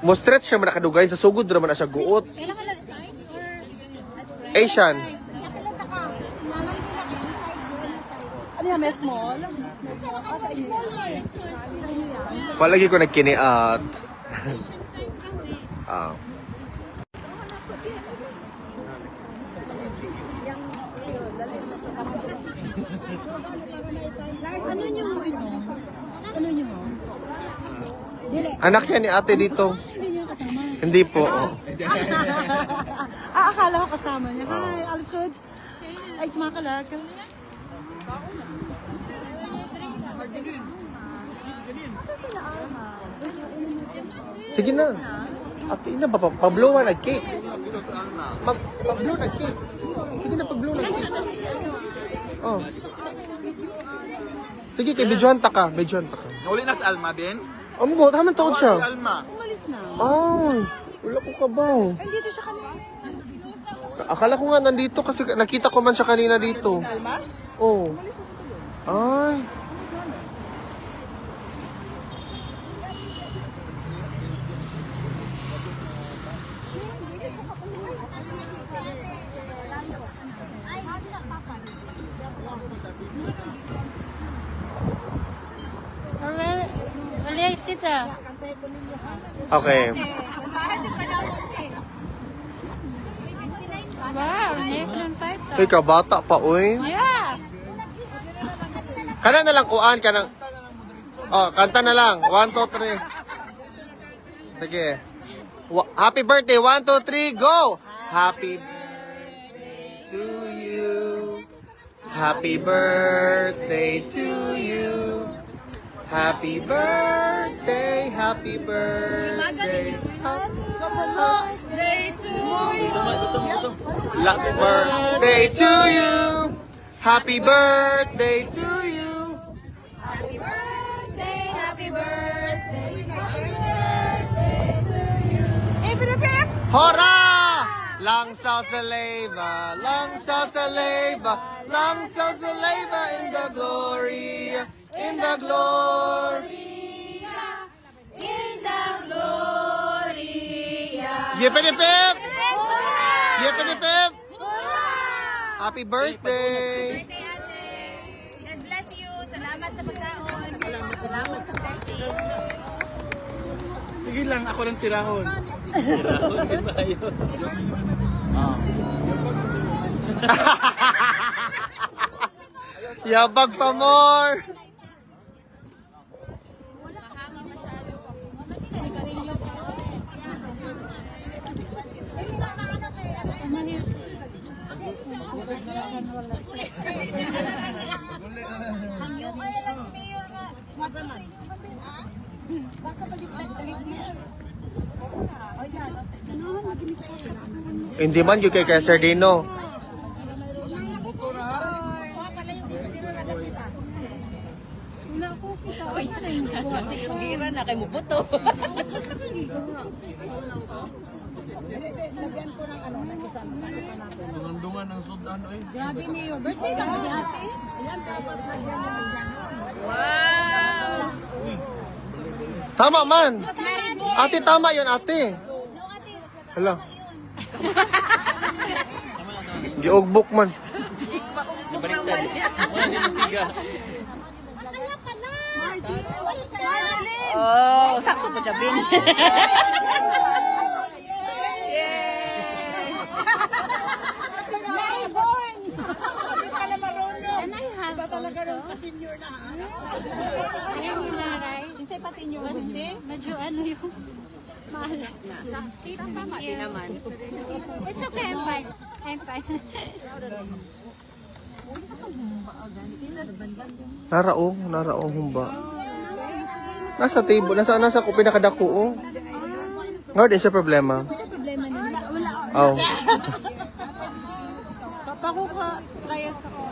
Mo stretch siya man nakadugay sa sugod ra man na siya guot. Kailangan lang size or Asian. nakilata ka. Mamang sila kaya size. Ano yan, may small? Palagi ko nagkiniat. Ah. Ano nyo mo ito? Ano nyo mo? Dili. Anak yan ni ate dito. Hindi nyo kasama. Hindi po. Oh. Akala ko kasama niya. Hi, alles goed? Ay, smakelijk. Sige na. Ate na ba pablowan na cake? Pablow na cake. Sige na pablow na cake. Oh. Sige kay Bejuanta ka, Bejuanta ka. Uli na sa Alma, Ben? Amo, taman taon siya. Alma. Umalis na. Ay, wala ko kabaw. Ay, dito siya kanina. Akala ko nga nandito kasi nakita ko man siya kanina dito. Alma? Oh. Ay. Wala sita. Okay. Wow, neon 5. Uy, kabata pa, uy. Yeah. Kana na lang kuan, kanang... Oh, kanta na lang. 1, 2, 3. Sige. Happy birthday. 1, 2, 3, go! Happy birthday to you. Happy birthday to you. Happy birthday, happy birthday. Birthday to you. Happy birthday to you. Happy birthday to you. Happy birthday, happy birthday, happy birthday to you. Pip! Hora! Lungs of saliva, lungs of saliva, lungs of saliva in the glory, in the glory. In the glory. Yippity-pip! Yippity-pip! Happy birthday! God bless you. Salamat sa pagkaon. Salamat sa blessing. Sige lang, ako lang tirahon. Yabag pa more! Hindi man yung kay Sir Dino. Gira na kay mo buto. Dungan-dungan ng sudan, oy. Grabe Mayor. Birthday ka ni ate? Tama man! Ate, tama yun, ate. Hala. Giugbok man. Baliktad. Hindi mo siga. Oh, sakto pa siya, Bin. Ayan yung naray. Kasi pa senior. Hindi. Medyo ano yung mahal. Tama din naman. It's okay. I'm fine. I'm fine. Naraong humba. Nasa table, nasa ko pinakadako, oh. Nga din siya problema. Problema nila. Wala. Oh. Papa ko ka. Kaya sa ko.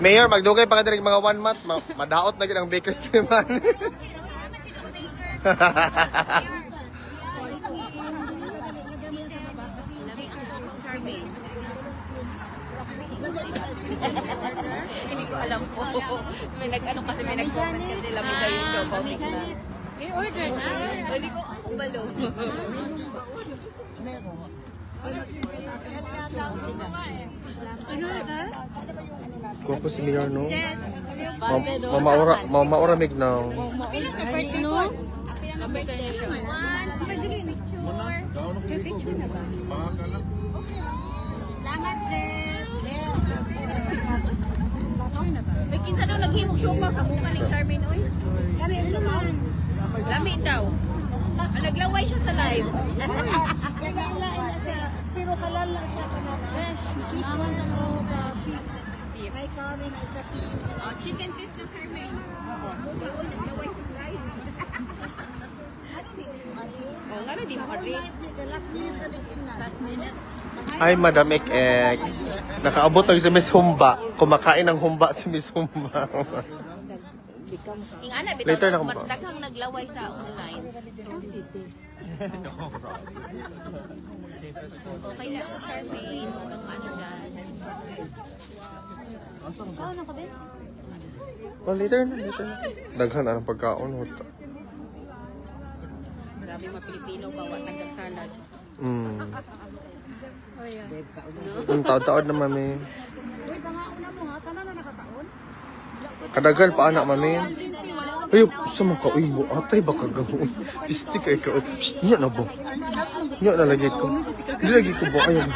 Mayor, magdugay pa ka direk mga 1 month. Madaot na gid ang baker's man. Hindi ko alam po. May nag-comment kasi lamig kayo yung show about na. I-order na. Hindi ko ako balo. Ano na? Kuko si Mayor, no? Yes. Mamaura mig now. Pili ka birthday no? Number kayo siya. Picture na ba? Salamat, sis. May kinsa daw naghimog siopaw sa mukha ni Charmaine, oy. Kami ang sumaw. Lami daw. Naglaway siya sa live. Kailangan na siya. Pero halal lang siya ka na. Cheap one o beef. May curry na isa beef. Chicken beef na Charmaine. Naglaway sa live. Oh, nga na di mo kadri. Last minute na naging na. Last minute. Ay, Madam Ek. Nakaabot na si Miss Humba. Kumakain ng humba si Miss Humba. Ing ana Later na bitaw ako ba? daghang naglaway sa online. Okay lang ako Charmaine. Kung ano dyan. Ano ka ba? Well, later na. Daghan na ng pagkaon. Grabe mga Pilipino bawa nagagsalad. Ang taod-taod na, mami. Uy, pangaon na mo ha. Tanan na nakataon. Kadagan pa anak, mami. Ay, sa mga kauy mo. Atay ba kagawin? Pisti kay ka. Psst, niya na ba? Niya na lagi ko. Hindi lagi ko ba? Ayun.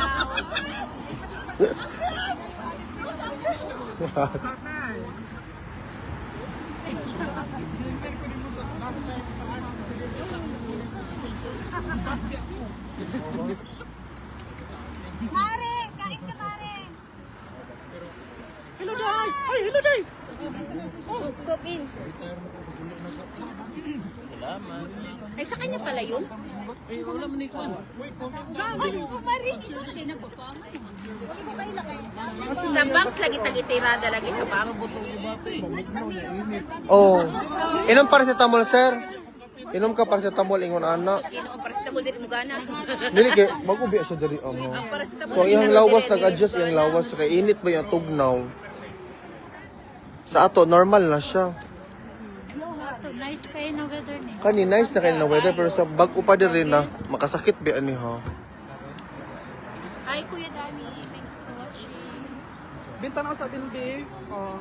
Mare! Kain ka, Mare! Hello, Day! Ay, hello, Day! Ay, sa kanya pala yun? Eh, wala man ni Kwan. Ay, Mare! Ikaw din na po. Sa banks lagi tagitirada lagi sa banks. Oh. Inom paracetamol, sir. Inom ka paracetamol ingon ana. Gino ang paracetamol dito mo gana. Dili kay mag-ubi siya diri amo. Ang paracetamol. So iyang lawas nag-adjust iyang lawas kay init ba yung tugnaw. Sa ato normal na siya. Nice kayo na weather ni. Kani nice na kayo na weather pero sa bag-o pa diri na makasakit ba ani ha. Hi, Kuya Danny. Thank you for watching. Binta na ako sa tindi. Oh.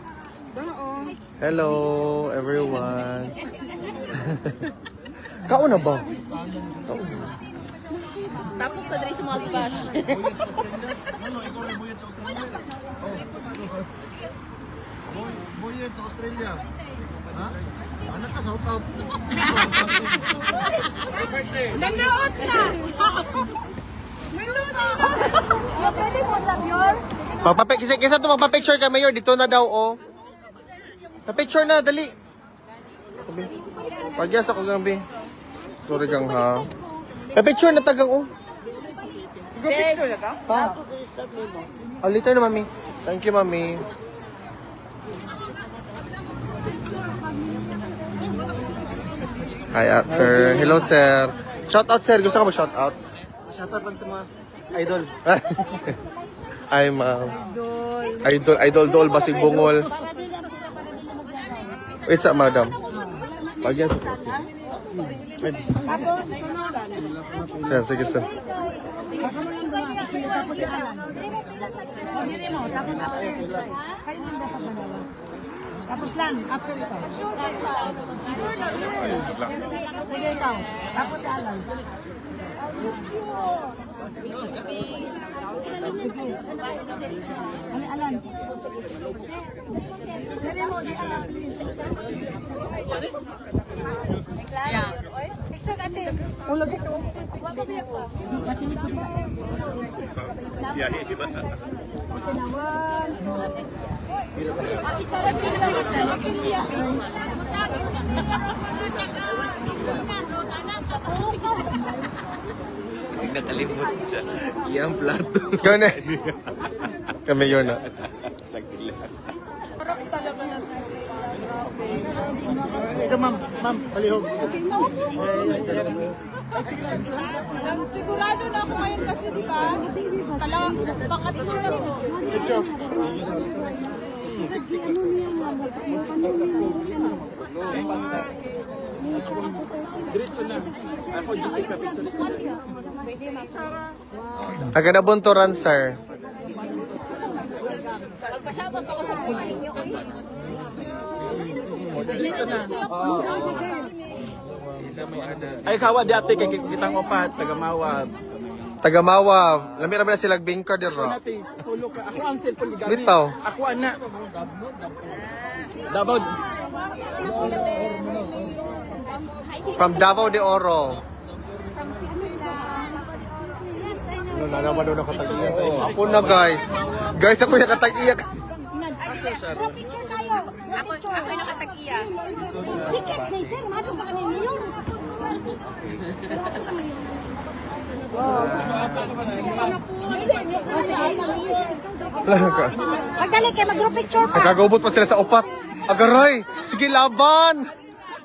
Hello everyone. Kaon na ba? Tapos ka diri sa mga bash. Ano, ikaw rin buyad sa Australia? Oh. Buyad sa Australia. Ha? Anak ka, shout out. Happy birthday. Nanood na! Pwede mo sa yun? Kisa to magpa-picture ka mayor dito na daw oh. Pa-picture na dali. Pagyas ako gambi. Sorry gang ha. Pa-picture na tagang oh. Picture na ka? Ha? Oh, later na mami. Thank you mami. Hi sir. Hello sir. Shout out sir. Gusto ka ba shout out? Shout out sa mga idol. Ay ma'am. Idol dol basig bungol. Wait sa madam. Pagyan. Sir, sige sir. Tapos lang, after ito. Sige ikaw. Tapos alam. Ano alam? Sige mo, di alam. Picture ka, Tim. Kasi nakalimot siya. Iyang plato. Ikaw na. Kami yun na. Ikaw, ma'am. Ma'am, palihog. Sigurado na ako ngayon kasi, di ba? Baka teacher na to. Taga na Bunturan, sir. Ay, kawa di ate, kay kitang upat, taga-mawag. Taga Mawa. Lamira ba na silang bingkar dito? Ate, tulog ka. Ako ang cellphone ni Gabi. Bitaw. Ako, anak. Davao. From Davao de Oro. Ako na, guys. Guys, ako nakatag-iyak. Picture tayo. Ako yung nakatag-iya. Ticket na sir, mato ba kanina yun? Magdali kayo, mag-group picture pa. Nagkagubot pa sila sa upat. Agaray! Sige, laban!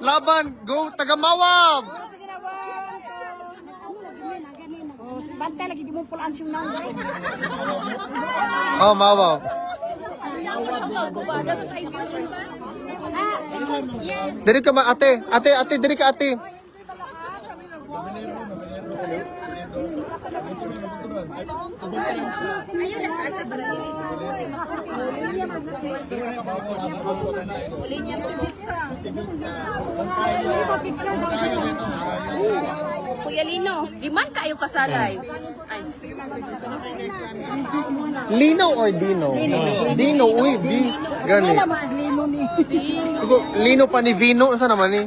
Laban! Go! Taga Mawab! Sige na, bantay lagi di mo pulaan siyang nang. Oh, Mawab. Diri ka ma, ate. Ate, diri ka, ate. Kuya Lino, di man kayo kasalive. Ay. Lino or Dino? Dino, uy, Gani. Lino pa ni Vino. Saan naman eh?